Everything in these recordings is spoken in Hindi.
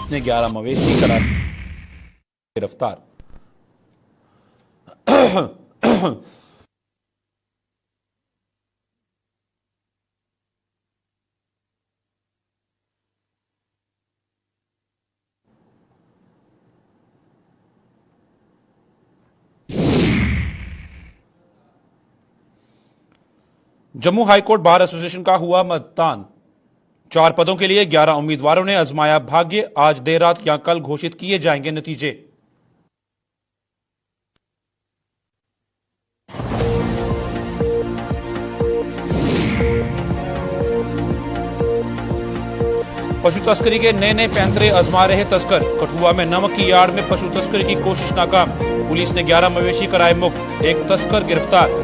ने 11 मवेशी कराए गिरफ्तार। जम्मू हाईकोर्ट बार एसोसिएशन का हुआ मतदान। 4 पदों के लिए 11 उम्मीदवारों ने आजमाया भाग्य। आज देर रात या कल घोषित किए जाएंगे नतीजे। पशु तस्करी के नए नए पैंतरे आजमा रहे तस्कर। कठुआ में नमक की यार्ड में पशु तस्करी की कोशिश नाकाम। पुलिस ने 11 मवेशी कराए मुक्त। एक तस्कर गिरफ्तार।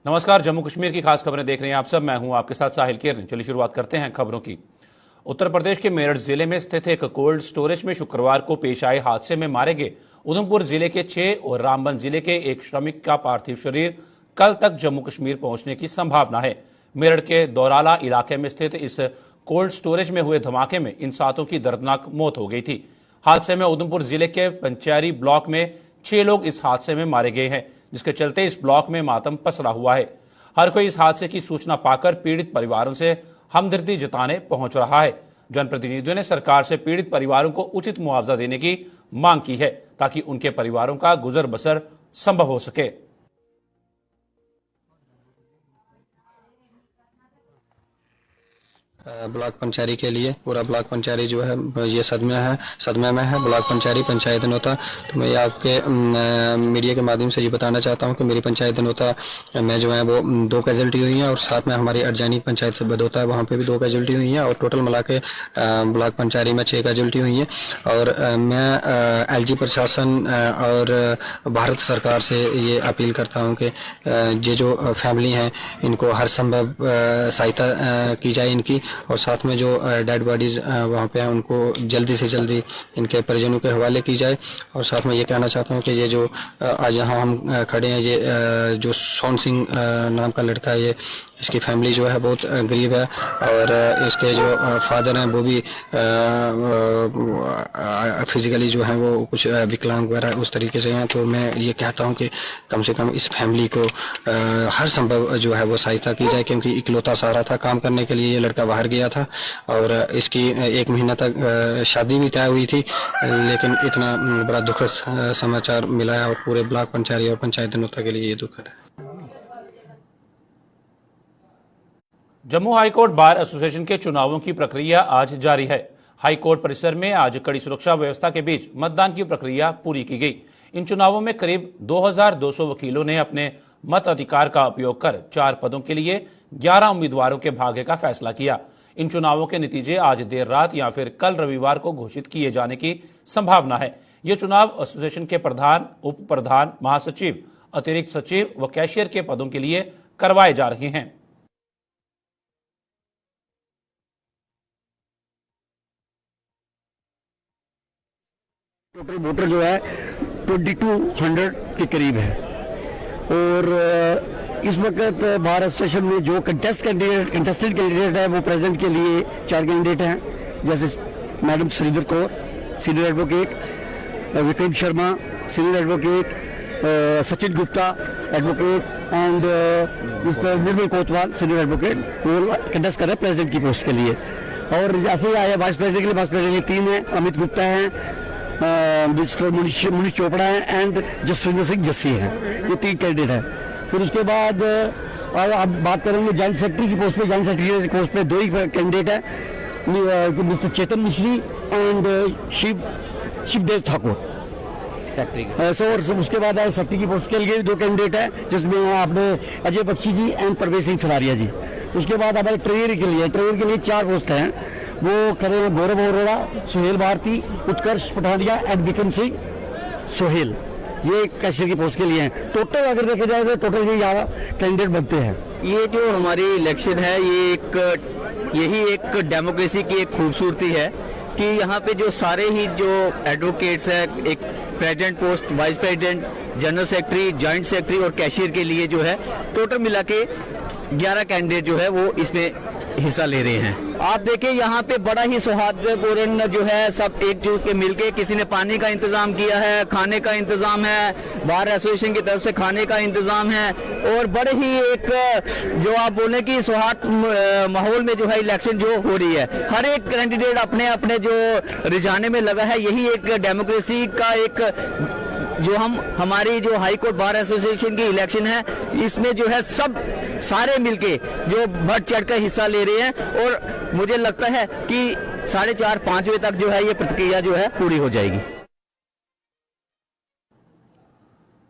नमस्कार, जम्मू कश्मीर की खास खबरें देख रहे हैं आप सब। मैं हूं आपके साथ साहिल केरनी। चलिए शुरुआत करते हैं खबरों की। उत्तर प्रदेश के मेरठ जिले में स्थित एक कोल्ड स्टोरेज में शुक्रवार को पेश आए हादसे में मारे गए उधमपुर जिले के 6 और रामबन जिले के एक श्रमिक का पार्थिव शरीर कल तक जम्मू कश्मीर पहुंचने की संभावना है। मेरठ के दौराला इलाके में स्थित इस कोल्ड स्टोरेज में हुए धमाके में इन 7 की दर्दनाक मौत हो गई थी। हादसे में उधमपुर जिले के पंचैरी ब्लॉक में 6 लोग इस हादसे में मारे गए हैं, जिसके चलते इस ब्लॉक में मातम पसरा हुआ है। हर कोई इस हादसे की सूचना पाकर पीड़ित परिवारों से हमदर्दी जताने पहुंच रहा है। जनप्रतिनिधियों ने सरकार से पीड़ित परिवारों को उचित मुआवजा देने की मांग की है ताकि उनके परिवारों का गुजर बसर संभव हो सके। ब्लॉक पंचायत के लिए पूरा ब्लॉक पंचायत जो है ये सदमे में है ब्लॉक पंचायत पंचायत नोता। तो मैं आपके मीडिया के माध्यम से ये बताना चाहता हूँ कि मेरी पंचायत नोता में जो है वो 2 कैजुअल्टी हुई हैं और साथ में हमारी अर्जानी पंचायत से बदोता है वहाँ पे भी 2 कैजुअल्टी हुई हैं और टोटल मिला के ब्लॉक पंचायत में 6 कैजुअल्टी हुई हैं। और मैं LG प्रशासन और भारत सरकार से ये अपील करता हूँ कि ये जो फैमिली हैं इनको हर संभव सहायता की जाए इनकी, और साथ में जो डेड बॉडीज वहाँ पे हैं उनको जल्दी से जल्दी इनके परिजनों के हवाले की जाए। और साथ में ये कहना चाहता हूँ कि ये जो आज यहाँ हम खड़े हैं ये जो सोन सिंह नाम का लड़का है, ये इसकी फैमिली जो है बहुत गरीब है और इसके जो फादर हैं वो भी फिजिकली जो है वो कुछ विकलांग वगैरह उस तरीके से हैं। तो मैं ये कहता हूँ कि कम से कम इस फैमिली को हर संभव जो है वो सहायता की जाए, क्योंकि इकलौता सहारा था काम करने के लिए। ये लड़का बाहर गया था और इसकी 1 महीना तक शादी भी तय हुई थी, लेकिन इतना बड़ा दुखद समाचार मिला है और पूरे ब्लॉक पंचायत और पंचायत नोता के लिए ये दुखद है। जम्मू हाईकोर्ट बार एसोसिएशन के चुनावों की प्रक्रिया आज जारी है। हाईकोर्ट परिसर में आज कड़ी सुरक्षा व्यवस्था के बीच मतदान की प्रक्रिया पूरी की गई। इन चुनावों में करीब 2200 वकीलों ने अपने मत अधिकार का उपयोग कर 4 पदों के लिए 11 उम्मीदवारों के भाग्य का फैसला किया। इन चुनावों के नतीजे आज देर रात या फिर कल रविवार को घोषित किए जाने की संभावना है। ये चुनाव एसोसिएशन के प्रधान, उप प्रधान, महासचिव, अतिरिक्त सचिव व कैशियर के पदों के लिए करवाए जा रहे हैं। टोटल वोटर जो है 2200 के करीब है और इस वक्त बार एसोसिएशन में जो कंटेस्टेड कैंडिडेट है वो प्रेसिडेंट के लिए 4 कैंडिडेट हैं, जैसे madam Sridhar Kaur senior advocate, Vikram Sharma senior advocate, Sachin Gupta advocate and mister Nirmal Kotwal senior advocate, वो कंटेस्ट कर रहे हैं प्रेसिडेंट की पोस्ट के लिए। और जैसे ही आया वाइस प्रेसिडेंट के लिए, वाइस प्रेसिडेंट के लिए 3 हैं, अमित गुप्ता हैं, मिस्टर मुनीष चोपड़ा है एंड जसविंदर सिंह जस्सी हैं। ये 3 कैंडिडेट हैं। फिर उसके बाद अब बात करेंगे जॉइंट सेक्रेटरी की पोस्ट पे। जॉइंट सेक्रेटरी की पोस्ट पे 2 ही कैंडिडेट हैं, मिस्टर चेतन मिश्री एंड शिवदेव ठाकुर सेक्रेटरी। और उसके बाद सेक्रेटरी की पोस्ट के लिए 2 कैंडिडेट हैं, जिसमें आपने अजय बख्शी जी एंड परवेज सिंह सलारिया जी। उसके बाद हमारे ट्रेजरी के लिए 4 पोस्ट हैं, वो करें गौरव अरोड़ा, सुहेल भारती, उत्कर्ष पठानिया एंड विक्रम सिंह सोहेल। ये कैशियर की पोस्ट के लिए हैं। टोटल अगर देखे जाए तो टोटल ये 11 कैंडिडेट बनते हैं। ये जो हमारी इलेक्शन है यही एक डेमोक्रेसी की एक खूबसूरती है कि यहाँ पे जो सारे ही जो एडवोकेट्स हैं, एक president post, vice president, general secretary, joint secretary और कैशियर के लिए जो है टोटल मिला के 11 कैंडिडेट जो है वो इसमें हिस्सा ले रहे हैं। आप देखिए यहाँ पे बड़ा ही सौहार्दपूर्ण जो है सब एकजुट के मिलके, किसी ने पानी का इंतजाम किया है, खाने का इंतजाम है, बार एसोसिएशन की तरफ से खाने का इंतजाम है और बड़े ही एक जो आप बोले कि सौहार्द माहौल में जो है इलेक्शन जो हो रही है। हर एक कैंडिडेट अपने अपने जो रिझाने में लगा है। यही एक डेमोक्रेसी का एक जो हमारी जो हाई कोर्ट बार एसोसिएशन की इलेक्शन है, इसमें जो है सब सारे मिलके जो बढ़ चढ़कर हिस्सा ले रहे हैं और मुझे लगता है कि 4:30-5 बजे तक जो है ये प्रक्रिया जो है पूरी हो जाएगी।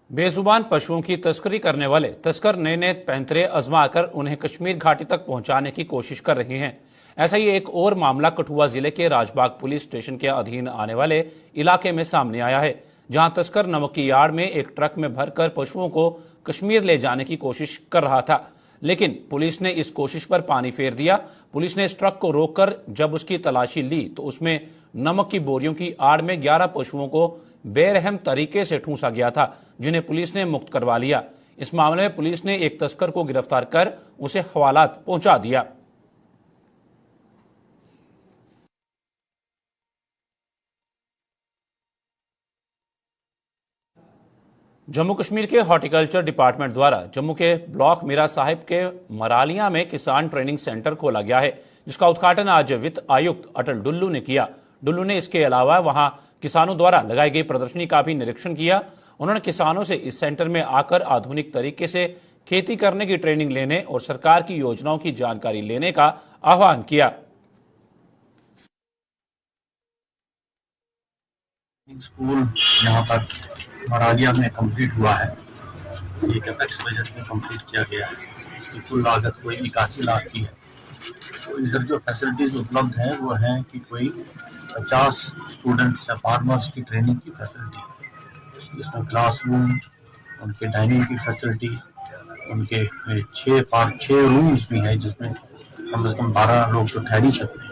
बेजुबान पशुओं की तस्करी करने वाले तस्कर नए नए पैंतरे आजमाकर उन्हें कश्मीर घाटी तक पहुंचाने की कोशिश कर रहे हैं। ऐसा ही एक और मामला कठुआ जिले के राजबाग पुलिस स्टेशन के अधीन आने वाले इलाके में सामने आया है, जहां तस्कर नमक की यार्ड में एक ट्रक में भरकर पशुओं को कश्मीर ले जाने की कोशिश कर रहा था, लेकिन पुलिस ने इस कोशिश पर पानी फेर दिया। पुलिस ने इस ट्रक को रोककर जब उसकी तलाशी ली तो उसमें नमक की बोरियों की आड़ में 11 पशुओं को बेरहम तरीके से ठूंसा गया था, जिन्हें पुलिस ने मुक्त करवा लिया। इस मामले में पुलिस ने एक तस्कर को गिरफ्तार कर उसे हवालात पहुंचा दिया। जम्मू कश्मीर के हॉर्टिकल्चर डिपार्टमेंट द्वारा जम्मू के ब्लॉक मीरा साहिब के मरालिया में किसान ट्रेनिंग सेंटर खोला गया है, जिसका उद्घाटन आज वित्त आयुक्त अटल डुल्लू ने किया। डुल्लू ने इसके अलावा वहां किसानों द्वारा लगाई गई प्रदर्शनी का भी निरीक्षण किया। उन्होंने किसानों से इस सेंटर में आकर आधुनिक तरीके से खेती करने की ट्रेनिंग लेने और सरकार की योजनाओं की जानकारी लेने का आह्वान किया। स्कूल यहाँ पर मरालिया में कंप्लीट हुआ है। ये कैपेक्स बजट में कंप्लीट किया गया है। इसकी कुल लागत कोई 81 लाख की है। तो इधर जो फैसिलिटीज उपलब्ध हैं वो हैं कि कोई 50 स्टूडेंट्स या फार्मर्स की ट्रेनिंग की फैसिलिटी, इसमें क्लासरूम, उनके डाइनिंग की फैसिलिटी, उनके 6 रूम्स भी हैं जिसमें कम से कम 12 लोग तो ठहर ही सकते हैं।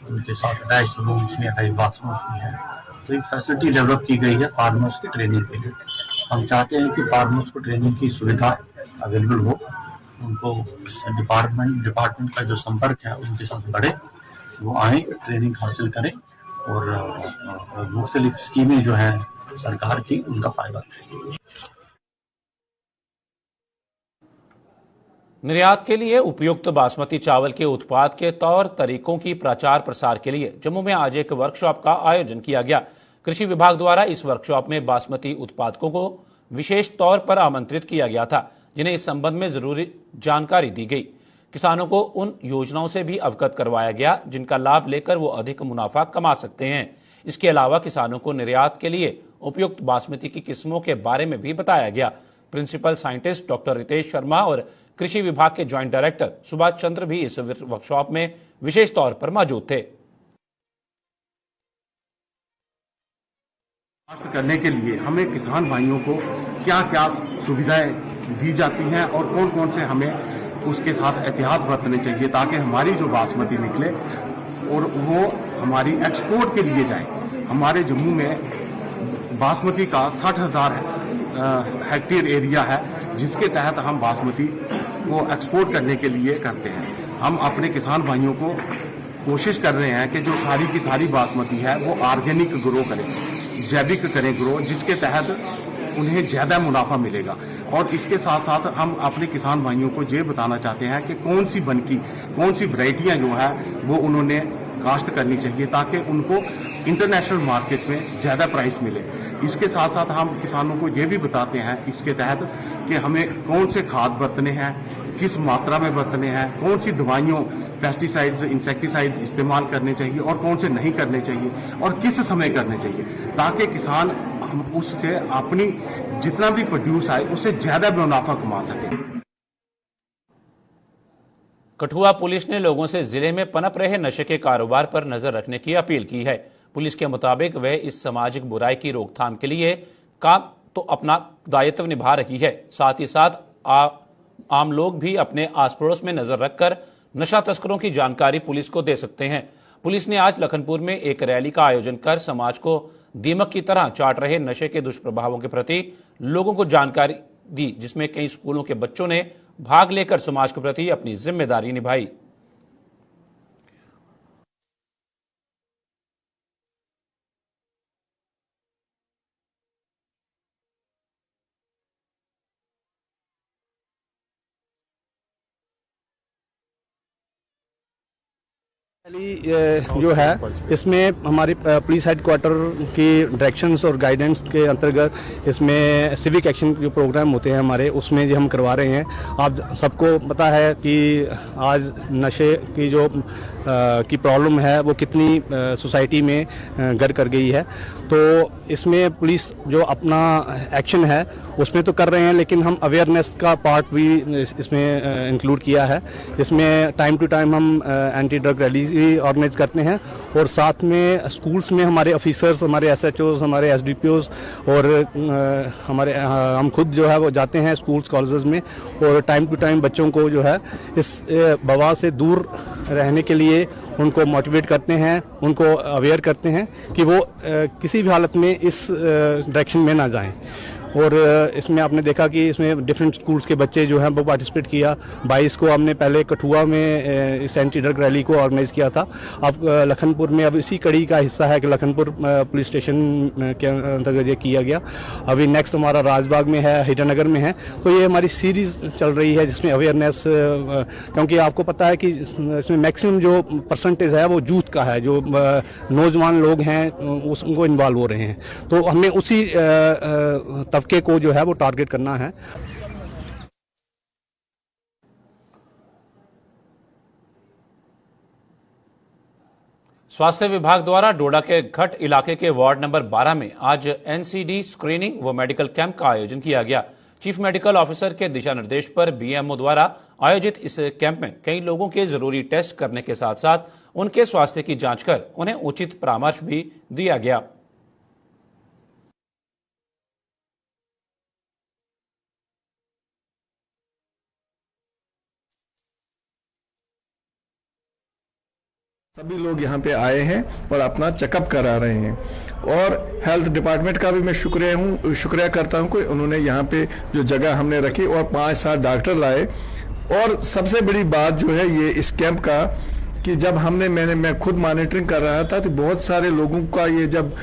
उनके साथ अटैच रूम्स में अटैच बाथरूम्स भी हैं। तो एक फैसिलिटी डेवलप की गई है फार्मर्स की ट्रेनिंग के लिए। हम चाहते हैं कि फार्मर्स को ट्रेनिंग की सुविधा अवेलेबल हो, उनको डिपार्टमेंट का जो संपर्क है उनके साथ बढ़े, वो आए, ट्रेनिंग हासिल करें और मुख्तलिफ स्कीमें जो हैं सरकार की उनका फायदा लें। निर्यात के लिए उपयुक्त बासमती चावल के उत्पाद के तौर तरीकों की प्रचार प्रसार के लिए जम्मू में आज एक वर्कशॉप का आयोजन किया गया। कृषि विभाग द्वारा इस वर्कशॉप में बासमती उत्पादकों को विशेष तौर पर आमंत्रित किया गया था, जिन्हें इस संबंध में जरूरी जानकारी दी गई। किसानों को उन योजनाओं से भी अवगत करवाया गया जिनका लाभ लेकर वो अधिक मुनाफा कमा सकते हैं। इसके अलावा किसानों को निर्यात के लिए उपयुक्त बासमती की किस्मों के बारे में भी बताया गया। Principal scientist doctor Ritesh Sharma और कृषि विभाग के ज्वाइंट डायरेक्टर सुभाष चंद्र भी इस वर्कशॉप में विशेष तौर पर मौजूद थे। करने के लिए हमें किसान भाइयों को क्या क्या सुविधाएं दी जाती हैं और कौन कौन से हमें उसके साथ एहतियात बरतने चाहिए ताकि हमारी जो बासमती निकले और वो हमारी एक्सपोर्ट के लिए जाए। हमारे जम्मू में बासमती का 60,000 हेक्टेयर एरिया है, जिसके तहत हम बासमती को एक्सपोर्ट करने के लिए करते हैं। हम अपने किसान भाइयों को कोशिश कर रहे हैं कि जो सारी की सारी बासमती है वो ऑर्गेनिक ग्रो करें, जैविक करें ग्रो, जिसके तहत उन्हें ज़्यादा मुनाफा मिलेगा। और इसके साथ साथ हम अपने किसान भाइयों को ये बताना चाहते हैं कि कौन सी बनकी, कौन सी वैरायटियाँ जो है वो उन्होंने काश्त करनी चाहिए ताकि उनको इंटरनेशनल मार्केट में ज़्यादा प्राइस मिले। इसके साथ साथ हम किसानों को ये भी बताते हैं इसके तहत कि हमें कौन से खाद बरतने हैं, किस मात्रा में बरतने हैं, कौन सी दवाइयों, पेस्टिसाइड्स, इंसेक्टिसाइड्स इस्तेमाल करने चाहिए और कौन से नहीं करने चाहिए और किस समय करने चाहिए, ताकि किसान हम उससे अपनी जितना भी प्रोड्यूस आए उससे ज़्यादा मुनाफा कमा सके। कठुआ पुलिस ने लोगों से जिले में पनप रहे नशे के कारोबार पर नजर रखने की अपील की है। पुलिस के मुताबिक वह इस सामाजिक बुराई की रोकथाम के लिए काम तो अपना दायित्व निभा रही है, साथ ही साथ आम लोग भी अपने आस पड़ोस में नजर रखकर नशा तस्करों की जानकारी पुलिस को दे सकते हैं। पुलिस ने आज लखनपुर में एक रैली का आयोजन कर समाज को दीमक की तरह चाट रहे नशे के दुष्प्रभावों के प्रति लोगों को जानकारी दी, जिसमें कई स्कूलों के बच्चों ने भाग लेकर समाज के प्रति अपनी जिम्मेदारी निभाई। जो है इसमें हमारी पुलिस हेडक्वार्टर की डायरेक्शंस और गाइडेंस के अंतर्गत इसमें सिविक एक्शन जो प्रोग्राम होते हैं हमारे, उसमें जो हम करवा रहे हैं। आप सबको पता है कि आज नशे की जो की प्रॉब्लम है वो कितनी सोसाइटी में घर कर गई है। तो इसमें पुलिस जो अपना एक्शन है उसमें तो कर रहे हैं, लेकिन हम अवेयरनेस का पार्ट भी इसमें इंक्लूड किया है। इसमें टाइम टू टाइम हम एंटी ड्रग रैली ऑर्गेनाइज करते हैं और साथ में स्कूल्स में हमारे ऑफिसर्स, हमारे SHOs, हमारे SDPOs और हम खुद जो है वो जाते हैं स्कूल्स कॉलेजेस में और टाइम टू टाइम बच्चों को जो है इस बवाल से दूर रहने के लिए उनको मोटिवेट करते हैं, उनको अवेयर करते हैं कि वो किसी भी हालत में इस डायरेक्शन में ना जाएं। और इसमें आपने देखा कि इसमें डिफरेंट स्कूल्स के बच्चे जो हैं वो पार्टिसिपेट किया। 22 को हमने पहले कठुआ में इस एंटी ड्रग रैली को ऑर्गेनाइज किया था। अब लखनपुर में अब इसी कड़ी का हिस्सा है कि लखनपुर पुलिस स्टेशन के अंतर्गत ये किया गया। अभी नेक्स्ट हमारा राजबाग में है, हीरानगर में है। तो ये हमारी सीरीज चल रही है जिसमें अवेयरनेस, क्योंकि आपको पता है कि इसमें मैक्सिमम जो परसेंटेज है वो यूथ का है, जो नौजवान लोग हैं उनको इन्वॉल्व हो रहे हैं। तो हमें उसी तबके को जो है वो टारगेट करना है। स्वास्थ्य विभाग द्वारा डोडा के घट इलाके के वार्ड नंबर 12 में आज NCD स्क्रीनिंग व मेडिकल कैंप का आयोजन किया गया। चीफ मेडिकल ऑफिसर के दिशा निर्देश पर BMO द्वारा आयोजित इस कैंप में कई लोगों के जरूरी टेस्ट करने के साथ साथ उनके स्वास्थ्य की जांच कर उन्हें उचित परामर्श भी दिया गया। सभी लोग यहाँ पे आए हैं और अपना चेकअप करा रहे हैं और हेल्थ डिपार्टमेंट का भी मैं शुक्रिया करता हूँ कि उन्होंने यहाँ पे जो जगह हमने रखी और 5-7 डॉक्टर लाए। और सबसे बड़ी बात जो है ये इस कैंप का कि जब मैं खुद मॉनिटरिंग कर रहा था तो बहुत सारे लोगों का ये जब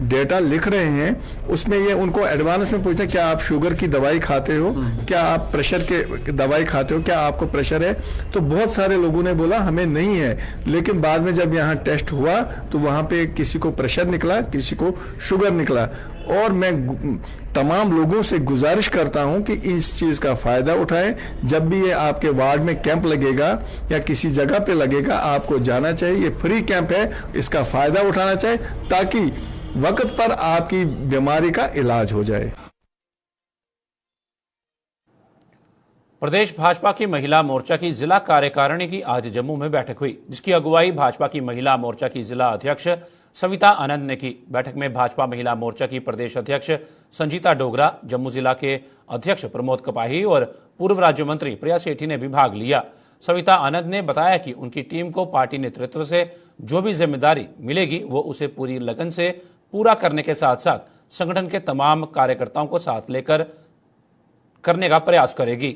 डेटा लिख रहे हैं उसमें ये उनको एडवांस में पूछते हैं क्या आप शुगर की दवाई खाते हो, क्या आप प्रेशर के दवाई खाते हो, क्या आपको प्रेशर है। तो बहुत सारे लोगों ने बोला हमें नहीं है, लेकिन बाद में जब यहाँ टेस्ट हुआ तो वहाँ पे किसी को प्रेशर निकला, किसी को शुगर निकला। और मैं तमाम लोगों से गुजारिश करता हूं कि इस चीज का फायदा उठाएं। जब भी ये आपके वार्ड में कैंप लगेगा या किसी जगह पे लगेगा आपको जाना चाहिए। ये फ्री कैंप है, इसका फायदा उठाना चाहिए ताकि वक्त पर आपकी बीमारी का इलाज हो जाए। प्रदेश भाजपा की महिला मोर्चा की जिला कार्यकारिणी की आज जम्मू में बैठक हुई, जिसकी अगुवाई भाजपा की महिला मोर्चा की जिला अध्यक्ष सविता आनंद ने की। बैठक में भाजपा महिला मोर्चा की प्रदेश अध्यक्ष संजीता डोगरा, जम्मू जिला के अध्यक्ष प्रमोद कपाही और पूर्व राज्य मंत्री प्रिया सेठी ने भी भाग लिया। सविता आनंद ने बताया कि उनकी टीम को पार्टी नेतृत्व से जो भी जिम्मेदारी मिलेगी वो उसे पूरी लगन से पूरा करने के साथ साथ संगठन के तमाम कार्यकर्ताओं को साथ लेकर करने का प्रयास करेगी।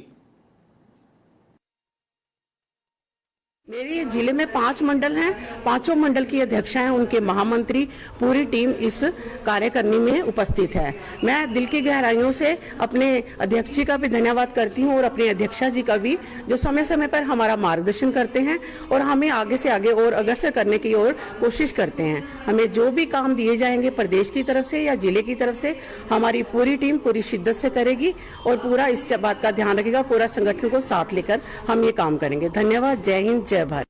मेरे जिले में 5 मंडल हैं, 5 मंडल की अध्यक्षा हैं, उनके महामंत्री, पूरी टीम इस कार्यकारिणी में उपस्थित है। मैं दिल की गहराइयों से अपने अध्यक्ष जी का भी धन्यवाद करती हूं और अपने अध्यक्षा जी का भी, जो समय समय पर हमारा मार्गदर्शन करते हैं और हमें आगे से आगे और अग्रसर करने की ओर कोशिश करते हैं। हमें जो भी काम दिए जाएंगे प्रदेश की तरफ से या जिले की तरफ से, हमारी पूरी टीम पूरी शिद्दत से करेगी और पूरा इस बात का ध्यान रखेगा, पूरा संगठन को साथ लेकर हम ये काम करेंगे। धन्यवाद। जय हिंद, जय भारत।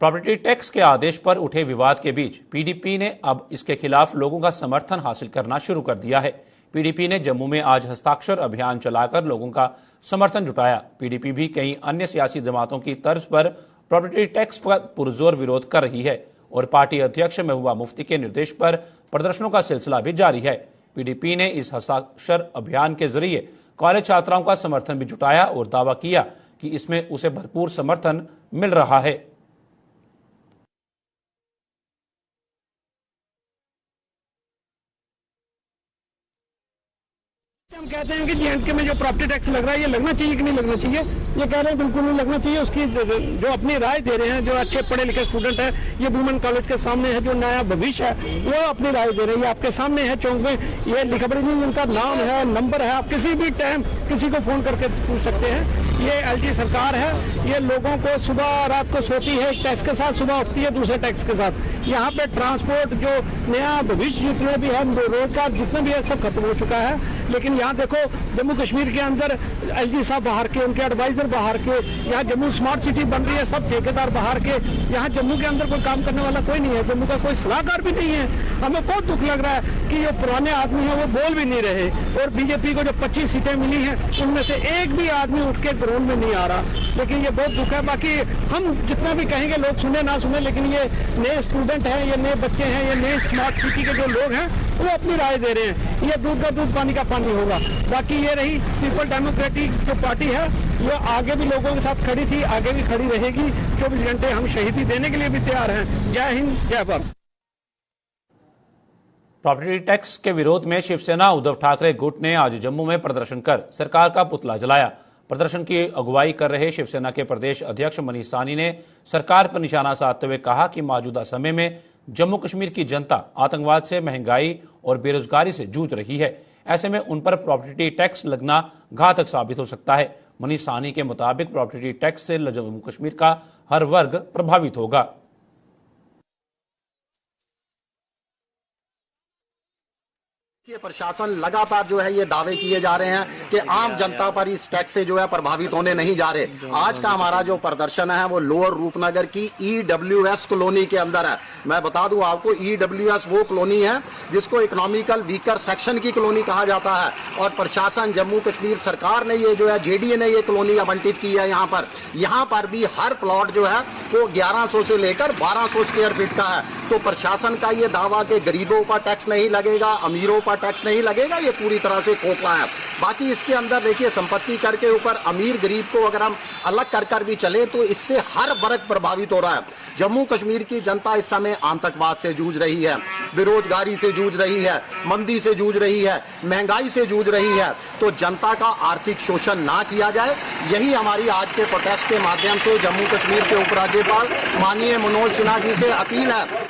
प्रॉपर्टी टैक्स के आदेश पर उठे विवाद के बीच पीडीपी ने अब इसके खिलाफ लोगों का समर्थन हासिल करना शुरू कर दिया है। पीडीपी ने जम्मू में आज हस्ताक्षर अभियान चलाकर लोगों का समर्थन जुटाया। पीडीपी भी कई अन्य सियासी जमातों की तर्ज पर प्रॉपर्टी टैक्स पर पुरजोर विरोध कर रही है और पार्टी अध्यक्ष महबूबा मुफ्ती के निर्देश पर प्रदर्शनों का सिलसिला भी जारी है। पीडीपी ने इस हस्ताक्षर अभियान के जरिए कॉलेज छात्राओं का समर्थन भी जुटाया और दावा किया कि इसमें उसे भरपूर समर्थन मिल रहा है। हम कहते हैं कि J&K में जो प्रॉपर्टी टैक्स लग रहा है ये लगना चाहिए कि नहीं लगना चाहिए, ये कह रहे हैं बिल्कुल नहीं लगना चाहिए। उसकी जो अपनी राय दे रहे हैं, जो अच्छे पढ़े लिखे स्टूडेंट है, ये वुमेन कॉलेज के सामने है, जो नया भविष्य है, वो अपनी राय दे रहे हैं। ये आपके सामने है, चौक में ये लिखा पड़ी नहीं, उनका नाम है, नंबर है, आप किसी भी टाइम किसी को फोन करके पूछ सकते हैं। ये LG सरकार है, ये लोगों को सुबह रात को सोती है एक टैक्स के साथ, सुबह उठती है दूसरे टैक्स के साथ। यहाँ पे ट्रांसपोर्ट जो नया भविष्य जितने भी है, रोजगार जितना भी है, सब खत्म हो चुका है। लेकिन यहाँ देखो जम्मू कश्मीर के अंदर LG साहब बाहर के, उनके एडवाइजर बाहर के, यहाँ जम्मू स्मार्ट सिटी बन रही है, सब ठेकेदार बाहर के। यहाँ जम्मू के अंदर कोई काम करने वाला कोई नहीं है, जम्मू का कोई सलाहकार भी नहीं है। हमें बहुत दुख लग रहा है कि जो पुराने आदमी हैं वो बोल भी नहीं रहे, और बीजेपी को जो 25 सीटें मिली हैं उनमें से एक भी आदमी उठ के ग्राउंड में नहीं आ रहा। लेकिन ये बहुत दुख है। बाकी हम जितना भी कहेंगे, लोग सुने ना सुने, लेकिन ये नए स्टूडेंट हैं, ये नए बच्चे हैं, ये नए स्मार्ट सिटी के जो लोग हैं वो अपनी राय दे रहे हैं। ये दूध का दूध पानी का पानी होगा। बाकी ये रही पीपल डेमोक्रेटिक जो पार्टी है, ये आगे भी लोगों के साथ खड़ी थी, आगे भी खड़ी रहेगी। 24 घंटे हम शहीदी देने के लिए भी तैयार हैं। जय हिंद, जय भारत। प्रॉपर्टी टैक्स के विरोध में शिवसेना उद्धव ठाकरे गुट ने आज जम्मू में प्रदर्शन कर सरकार का पुतला जलाया। प्रदर्शन की अगुवाई कर रहे शिवसेना के प्रदेश अध्यक्ष मनीष साहनी ने सरकार पर निशाना साधते हुए कहा कि मौजूदा समय में जम्मू कश्मीर की जनता आतंकवाद से, महंगाई और बेरोजगारी से जूझ रही है। ऐसे में उन पर प्रॉपर्टी टैक्स लगना घातक साबित हो सकता है। मनीष साहनी के मुताबिक प्रॉपर्टी टैक्स से जम्मू कश्मीर का हर वर्ग प्रभावित होगा। ये प्रशासन लगातार जो है ये दावे किए जा रहे हैं कि आम जनता पर इस टैक्स से जो है प्रभावित होने नहीं जा रहे। आज का हमारा जो प्रदर्शन है वो लोअर रूपनगर की EWS कॉलोनी के अंदर है। मैं बता दूं आपको, EWS वो कॉलोनी है जिसको इकोनॉमिकल वीकर सेक्शन की कॉलोनी कहा जाता है, और प्रशासन जम्मू कश्मीर सरकार ने ये जो है JDA ने ये कॉलोनी आवंटित की है। यहाँ पर भी हर प्लॉट जो है वो 1100 से लेकर 1200 स्क्वायर फीट का है। तो प्रशासन का ये दावा कि गरीबों पर टैक्स नहीं लगेगा, अमीरों पर टैक्स नहीं लगेगा, ये पूरी तरह से खोखला है। बाकी इसके अंदर देखिए, संपत्ति कर के ऊपर अमीर गरीब को अगर हम अलग कर भी चले तो इससे हर वर्ग प्रभावित हो रहा है। जम्मू कश्मीर की जनता इस समय आतंकवाद से जूझ रही है, बेरोजगारी से जूझ रही है, मंदी से जूझ रही है, महंगाई से जूझ रही है। तो जनता का आर्थिक शोषण ना किया जाए, यही हमारी आज के प्रोटेस्ट के माध्यम से जम्मू कश्मीर के उपराज्यपाल माननीय मनोज सिन्हा जी से अपील है।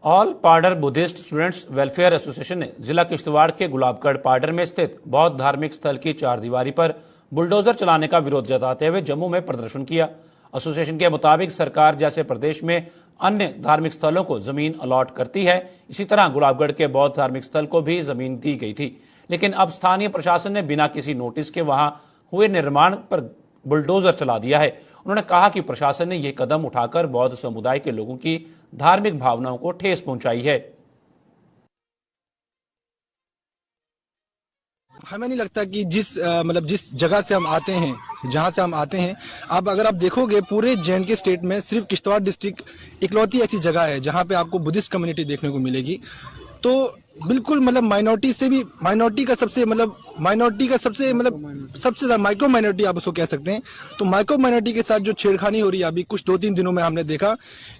All Paddar Buddhist students welfare association ने जिला किश्तवाड़ के गुलाबगढ़ पार्डर में स्थित बौद्ध धार्मिक स्थल की चारदीवारी पर बुलडोजर चलाने का विरोध जताते हुए जम्मू में प्रदर्शन किया। एसोसिएशन के मुताबिक सरकार जैसे प्रदेश में अन्य धार्मिक स्थलों को जमीन अलॉट करती है, इसी तरह गुलाबगढ़ के बौद्ध धार्मिक स्थल को भी जमीन दी गई थी, लेकिन अब स्थानीय प्रशासन ने बिना किसी नोटिस के वहां हुए निर्माण पर बुलडोजर चला दिया है। उन्होंने कहा कि प्रशासन ने यह कदम उठाकर बौद्ध समुदाय के लोगों की धार्मिक भावनाओं को ठेस पहुंचाई है। हमें नहीं लगता कि जिस जगह से हम आते हैं, जहां से हम आते हैं, अब अगर आप देखोगे पूरे J&K स्टेट में सिर्फ किश्तवाड़ डिस्ट्रिक्ट इकलौती ऐसी जगह है जहां पे आपको बुद्धिस्ट कम्युनिटी देखने को मिलेगी। तो बिल्कुल माइनॉरिटी से भी माइनॉरिटी का सबसे ज्यादा माइक्रो माइनॉरिटी आप उसको कह सकते हैं। तो माइक्रो माइनॉरिटी के साथ जो छेड़खानी हो रही है अभी कुछ 2-3 दिनों में हमने देखा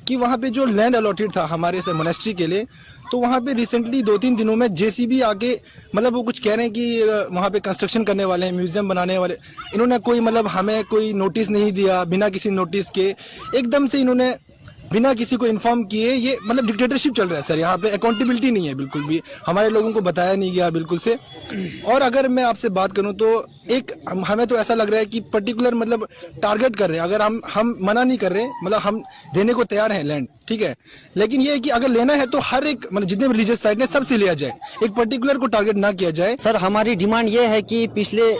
कि वहां पे जो लैंड अलॉटेड था हमारे से मोनेस्ट्री के लिए, तो वहां पे रिसेंटली 2-3 दिनों में JCB आके वो कुछ कह रहे हैं कि वहां पे कंस्ट्रक्शन करने वाले हैं, म्यूजियम बनाने वाले। इन्होंने कोई हमें कोई नोटिस नहीं दिया, बिना किसी नोटिस के एकदम से इन्होंने बिना किसी को इन्फॉर्म किए, ये डिक्टेटरशिप चल रहा है सर। यहाँ पे अकाउंटेबिलिटी नहीं है बिल्कुल भी, हमारे लोगों को बताया नहीं गया बिल्कुल से। और अगर मैं आपसे बात करूँ तो हमें तो ऐसा लग रहा है कि पर्टिकुलर टारगेट कर रहे हैं। अगर हम मना नहीं कर रहे, हम देने को तैयार हैं लैंड, ठीक है, लेकिन ये है कि अगर लेना है तो हर एक जितने रिलीजियस साइट ने सबसे लिया जाए, एक पर्टिकुलर को टारगेट ना किया जाए। सर हमारी डिमांड ये है कि पिछले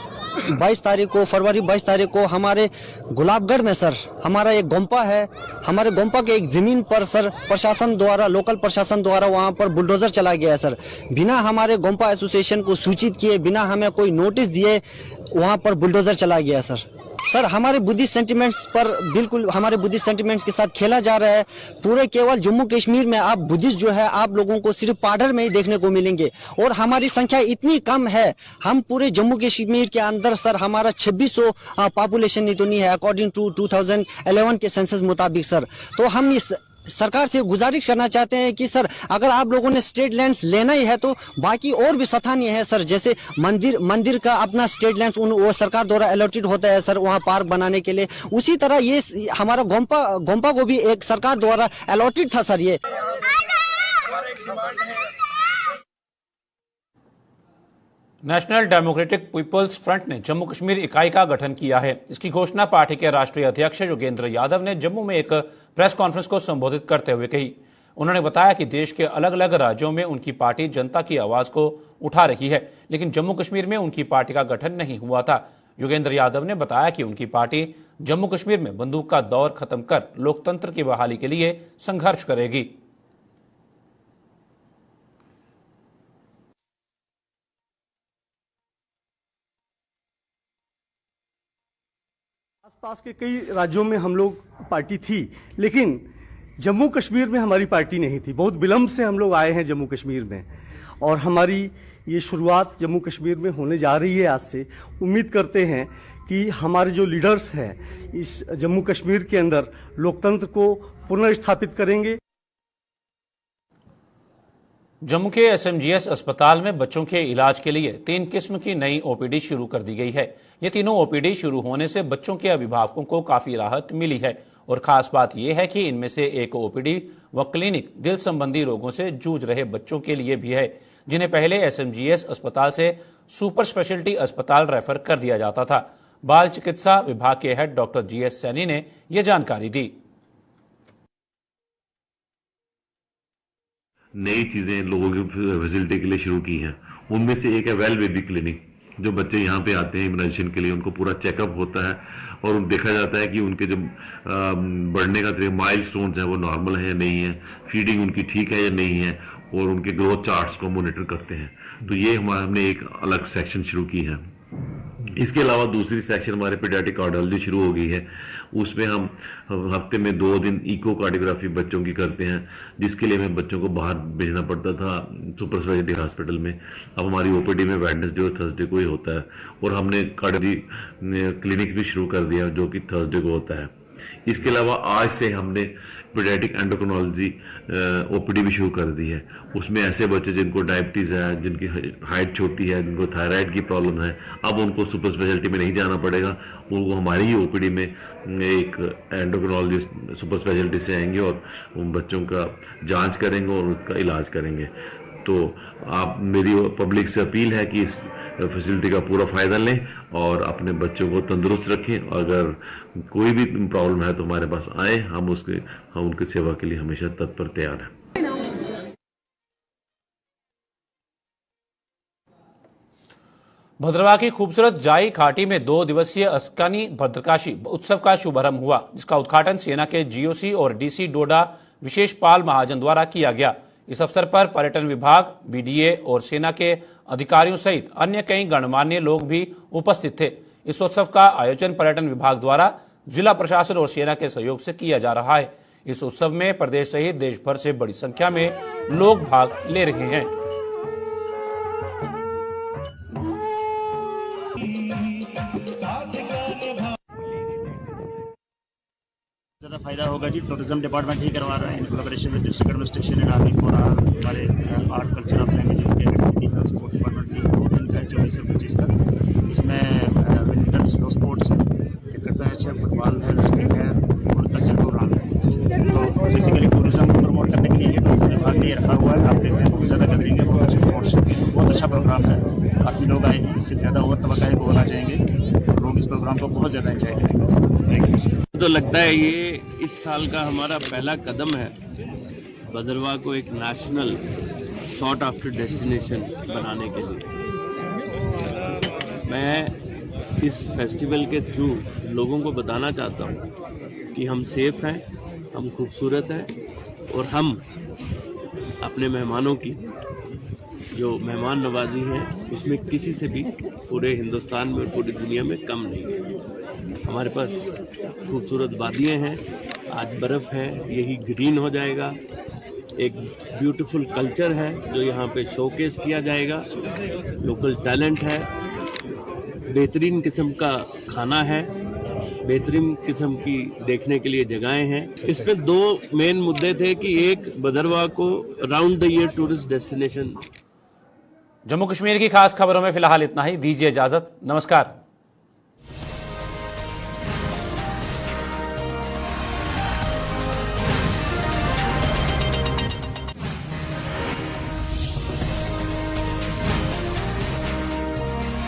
22 तारीख को, फरवरी 22 तारीख को हमारे गुलाबगढ़ में सर हमारा एक गोम्पा है, हमारे गोम्पा के एक जमीन पर सर प्रशासन द्वारा, लोकल प्रशासन द्वारा वहां पर बुलडोजर चला गया है सर। बिना हमारे गोम्पा एसोसिएशन को सूचित किए, बिना हमें कोई नोटिस दिए वहां पर बुलडोजर चला गया है सर। हमारे बुद्धिस्ट सेंटिमेंट्स पर बिल्कुल हमारे बुद्धिस्ट सेंटिमेंट्स के साथ खेला जा रहा है। पूरे केवल जम्मू कश्मीर में आप बुद्धिस्ट जो है आप लोगों को सिर्फ पार्डर में ही देखने को मिलेंगे, और हमारी संख्या इतनी कम है। हम पूरे जम्मू कश्मीर के अंदर सर हमारा 2600 पॉपुलेशन इतनी है अकॉर्डिंग टू 2011 के सेंसस मुताबिक सर। तो हम इस सरकार से गुजारिश करना चाहते हैं कि सर अगर आप लोगों ने स्टेट लैंड्स लेना ही है तो बाकी और भी स्थानीय है सर, जैसे मंदिर का अपना स्टेट लैंड्स वो सरकार द्वारा अलॉटेड होता है सर वहाँ पार्क बनाने के लिए। उसी तरह ये हमारा गोम्पा को भी एक सरकार द्वारा अलॉटेड था सर। ये नेशनल डेमोक्रेटिक पीपल्स फ्रंट ने जम्मू कश्मीर इकाई का गठन किया है। इसकी घोषणा पार्टी के राष्ट्रीय अध्यक्ष योगेंद्र यादव ने जम्मू में एक प्रेस कॉन्फ्रेंस को संबोधित करते हुए कही। उन्होंने बताया कि देश के अलग अलग राज्यों में उनकी पार्टी जनता की आवाज को उठा रही है, लेकिन जम्मू कश्मीर में उनकी पार्टी का गठन नहीं हुआ था। योगेंद्र यादव ने बताया कि उनकी पार्टी जम्मू कश्मीर में बंदूक का दौर खत्म कर लोकतंत्र की बहाली के लिए संघर्ष करेगी। आसपास के कई राज्यों में हम लोग पार्टी थी, लेकिन जम्मू कश्मीर में हमारी पार्टी नहीं थी। बहुत विलंब से हम लोग आए हैं जम्मू कश्मीर में, और हमारी ये शुरुआत जम्मू कश्मीर में होने जा रही है आज से। उम्मीद करते हैं कि हमारे जो लीडर्स हैं इस जम्मू कश्मीर के अंदर लोकतंत्र को पुनर्स्थापित करेंगे। जम्मू के एसएमजीएस अस्पताल में बच्चों के इलाज के लिए 3 किस्म की नई ओपीडी शुरू कर दी गई है। ये तीनों ओपीडी शुरू होने से बच्चों के अभिभावकों को काफी राहत मिली है, और खास बात यह है कि इनमें से एक ओपीडी व क्लिनिक दिल संबंधी रोगों से जूझ रहे बच्चों के लिए भी है, जिन्हें पहले एसएमजीएस अस्पताल से सुपर स्पेशलिटी अस्पताल रेफर कर दिया जाता था। बाल चिकित्सा विभाग के हेड डॉक्टर जीएस सैनी ने यह जानकारी दी। नई चीजें लोगों की फैसिलिटी के लिए शुरू की हैं। उनमें से एक है वेल बेबी क्लिनिक, जो बच्चे यहाँ पे आते हैं इम्यूनाइजेशन के लिए, उनको पूरा चेकअप होता है और देखा जाता है कि उनके जो बढ़ने का तरीका माइलस्टोन्स हैं वो नॉर्मल है या नहीं है, फीडिंग उनकी ठीक है या नहीं है, और उनके ग्रोथ चार्ट्स को मॉनिटर करते हैं। तो ये हमने एक अलग सेक्शन शुरू की है। इसके अलावा दूसरी सेक्शन हमारे पीडियाट्रिक कार्डियोलॉजी शुरू हो गई है। उसमें हम हफ्ते में 2 दिन इको कार्डियोग्राफी बच्चों की करते हैं, जिसके लिए हमें बच्चों को बाहर भेजना पड़ता था सुपर स्पेशलिटी हॉस्पिटल में। अब हमारी ओपीडी में वेडनेसडे और थर्सडे को ही होता है, और हमने कार्डियोलॉजी क्लिनिक भी शुरू कर दिया जो कि थर्सडे को होता है। इसके अलावा आज से हमने पीडियाट्रिक एंडोक्रिनोलॉजी ओपीडी भी शुरू कर दी है। उसमें ऐसे बच्चे जिनको डायबिटीज है, जिनकी हाइट छोटी है, जिनको थायराइड की प्रॉब्लम है, अब उनको सुपर स्पेशलिटी में नहीं जाना पड़ेगा, उनको हमारी ही ओपीडी में एक एंडोक्रिनोलॉजिस्ट सुपर स्पेशलिटी से आएंगे और उन बच्चों का जांच करेंगे और उसका इलाज करेंगे। तो आप मेरी पब्लिक से अपील है कि इस फैसिलिटी का पूरा फायदा लें और अपने बच्चों को तंदुरुस्त रखें। अगर कोई भी प्रॉब्लम है तो हमारे पास आए, हम उनकी सेवा के लिए हमेशा तत्पर तैयार हैं। भद्रवाह की खूबसूरत जाई घाटी में 2 दिवसीय अस्कानी भद्रकाशी उत्सव का शुभारंभ हुआ, जिसका उद्घाटन सेना के जीओसी और डीसी डोडा विशेष पाल महाजन द्वारा किया गया। इस अवसर पर पर्यटन विभाग, बीडीए और सेना के अधिकारियों सहित अन्य कई गणमान्य लोग भी उपस्थित थे। इस उत्सव का आयोजन पर्यटन विभाग द्वारा जिला प्रशासन और सेना के सहयोग से किया जा रहा है। इस उत्सव में प्रदेश सहित देश भर से बड़ी संख्या में लोग भाग ले रहे हैं। ज़्यादा फायदा होगा जी। टूरिज्म डिपार्टमेंट ही करवा रहे हैं in collaboration with district administration and army for हमारे आर्ट कल्चर ऑफ लैंग्वेज के एक्टिविटी है। स्पोर्ट्स डिपार्टमेंट की 2 दिन का 24 से 25 तक। इसमें badminton, slow sports, cricket match है, फुटबॉल है, रेसलिंग है और कल्चर प्रोग्राम है। तो बेसिकली टूरिज्म को प्रमोट करने के लिए ये टूरिज्म विभाग ने रखा हुआ है। आप देखते हैं बहुत ज़्यादा गैदरिंग है, बहुत अच्छे स्पोर्ट्स, बहुत अच्छा प्रोग्राम है। काफ़ी लोग आएंगे, इससे ज़्यादा और तवक्का है को आ जाएंगे। लोग इस प्रोग्राम को बहुत ज़्यादा एंजॉय करेंगे। Thank you. तो लगता है ये इस साल का हमारा पहला कदम है भद्रवाह को एक नेशनल शॉर्ट आफ्टर डेस्टिनेशन बनाने के लिए। मैं इस फेस्टिवल के थ्रू लोगों को बताना चाहता हूँ कि हम सेफ हैं, हम खूबसूरत हैं और हम अपने मेहमानों की जो मेहमान नवाजी है उसमें किसी से भी पूरे हिंदुस्तान में और पूरी दुनिया में कम नहीं है। हमारे पास खूबसूरत वादियाँ हैं, आज बर्फ़ है, यही ग्रीन हो जाएगा। एक ब्यूटीफुल कल्चर है जो यहाँ पे शोकेस किया जाएगा। लोकल टैलेंट है, बेहतरीन किस्म का खाना है बेहतरीन किस्म की देखने के लिए जगहें हैं। इसमें दो मेन मुद्दे थे कि एक भदरवाह को round the year tourist destination. Jammu Kashmir की खास खबरों में फिलहाल इतना ही। दीजिए इजाजत। नमस्कार।